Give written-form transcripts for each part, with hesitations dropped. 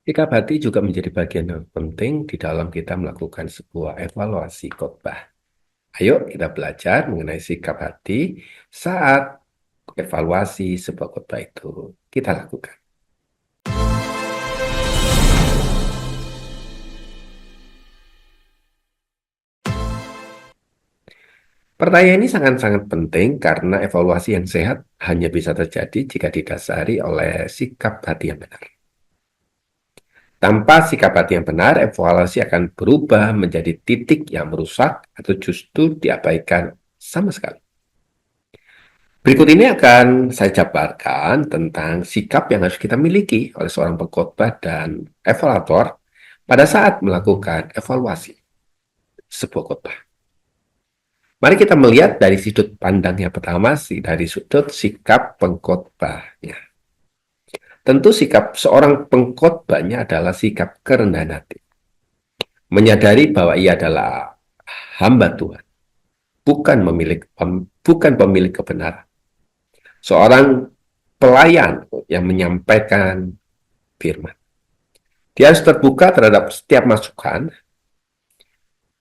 Sikap hati juga menjadi bagian yang penting di dalam kita melakukan sebuah evaluasi khotbah. Ayo kita belajar mengenai sikap hati saat evaluasi sebuah khotbah itu kita lakukan. Pertanyaan ini sangat-sangat penting karena evaluasi yang sehat hanya bisa terjadi jika didasari oleh sikap hati yang benar. Tanpa sikap hati yang benar, evaluasi akan berubah menjadi titik yang merusak atau justru diabaikan sama sekali. Berikut ini akan saya jabarkan tentang sikap yang harus kita miliki oleh seorang pengkhotbah dan evaluator pada saat melakukan evaluasi sebuah khotbah. Mari kita melihat dari sudut pandang yang pertama, dari sudut sikap pengkhotbahnya. Tentu sikap seorang pengkhotbahnya adalah sikap kerendahan hati. Menyadari bahwa ia adalah hamba Tuhan, bukan pemilik kebenaran. Seorang pelayan yang menyampaikan firman. Dia harus terbuka terhadap setiap masukan,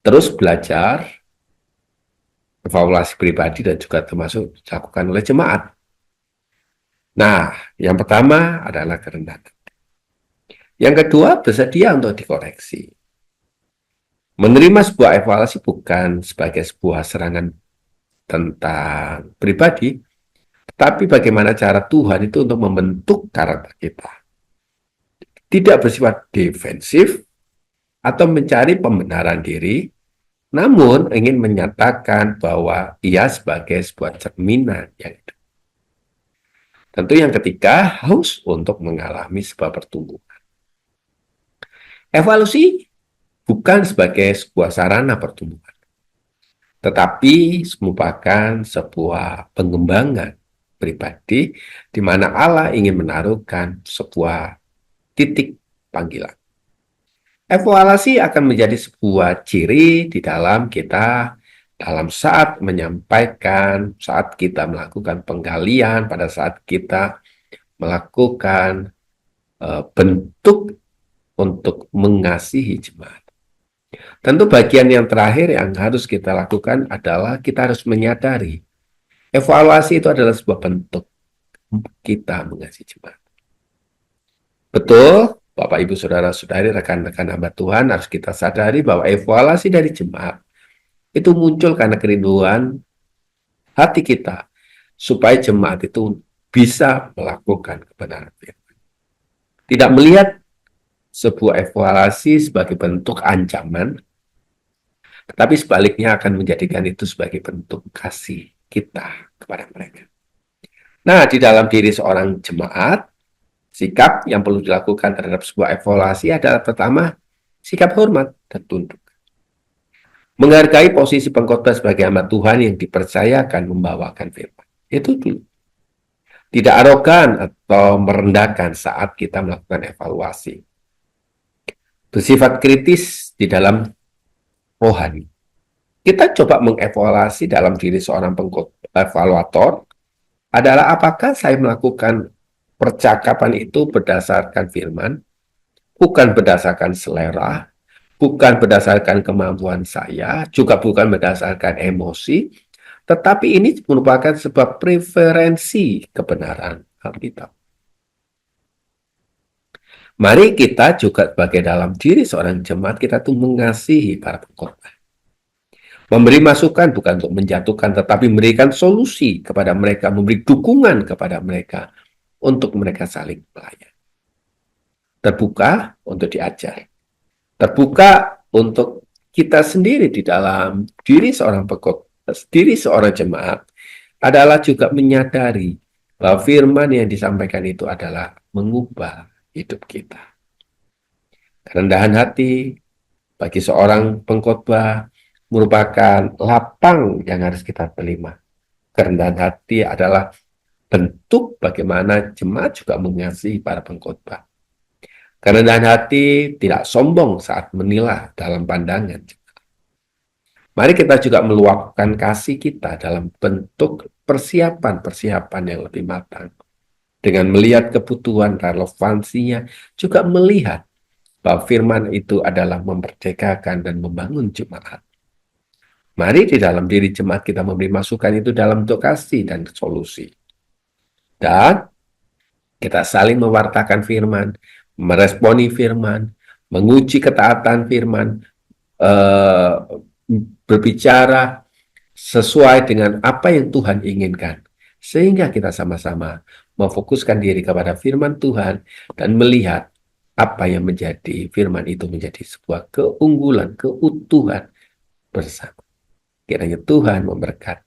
terus belajar, evaluasi pribadi dan juga termasuk dilakukan oleh jemaat. Nah, yang pertama adalah kerendahan. Yang kedua, bersedia untuk dikoreksi. Menerima sebuah evaluasi bukan sebagai sebuah serangan tentang pribadi, tapi bagaimana cara Tuhan itu untuk membentuk karakter kita. Tidak bersifat defensif atau mencari pembenaran diri, namun ingin menyatakan bahwa ia sebagai sebuah cerminan yang hidup. Tentu yang ketiga, haus untuk mengalami sebuah pertumbuhan. Evaluasi bukan sebagai sebuah sarana pertumbuhan, tetapi merupakan sebuah pengembangan pribadi di mana Allah ingin menaruhkan sebuah titik panggilan. Evaluasi akan menjadi sebuah ciri di dalam kita dalam saat menyampaikan, saat kita melakukan penggalian, pada saat kita melakukan bentuk untuk mengasihi jemaat. Tentu bagian yang terakhir yang harus kita lakukan adalah kita harus menyadari evaluasi itu adalah sebuah bentuk kita mengasihi jemaat. Betul, Bapak, Ibu, Saudara-saudari, rekan-rekan hamba Tuhan, harus kita sadari bahwa evaluasi dari jemaat itu muncul karena kerinduan hati kita supaya jemaat itu bisa melakukan kebenaran firman. Tidak melihat sebuah evaluasi sebagai bentuk ancaman, tetapi sebaliknya akan menjadikan itu sebagai bentuk kasih kita kepada mereka. Nah, di dalam diri seorang jemaat, sikap yang perlu dilakukan terhadap sebuah evaluasi adalah pertama, sikap hormat dan tunduk. Menghargai posisi pengkhotbah sebagai hamba Tuhan yang dipercayakan membawakan firman. Itu dulu. Tidak arogan atau merendahkan saat kita melakukan evaluasi. Bersifat kritis di dalam rohani. Kita coba mengevaluasi dalam diri seorang evaluator adalah apakah saya melakukan percakapan itu berdasarkan firman, bukan berdasarkan selera, bukan berdasarkan kemampuan saya, juga bukan berdasarkan emosi, tetapi ini merupakan sebuah preferensi kebenaran Alkitab. Mari kita juga sebagai dalam diri seorang jemaat, kita tuh mengasihi para pengkhotbah. Memberi masukan bukan untuk menjatuhkan, tetapi memberikan solusi kepada mereka, memberi dukungan kepada mereka untuk mereka saling melayani. Terbuka untuk diajar. Terbuka untuk kita sendiri di dalam diri seorang pengkhotbah, diri seorang jemaat adalah juga menyadari bahwa firman yang disampaikan itu adalah mengubah hidup kita. Kerendahan hati bagi seorang pengkhotbah merupakan lapang yang harus kita terima. Kerendahan hati adalah bentuk bagaimana jemaat juga mengasihi para pengkhotbah. Kerendahan hati tidak sombong saat menilai dalam pandangan. Mari kita juga meluapkan kasih kita dalam bentuk persiapan-persiapan yang lebih matang. Dengan melihat kebutuhan relevansinya, juga melihat bahwa firman itu adalah memerdekakan dan membangun jemaat. Mari di dalam diri jemaat kita memberi masukan itu dalam bentuk kasih dan solusi. Dan kita saling mewartakan firman, meresponi firman, menguji ketaatan firman, eh, berbicara sesuai dengan apa yang Tuhan inginkan. Sehingga kita sama-sama memfokuskan diri kepada firman Tuhan dan melihat apa yang menjadi firman itu menjadi sebuah keunggulan, keutuhan bersama. Kiranya Tuhan memberkati.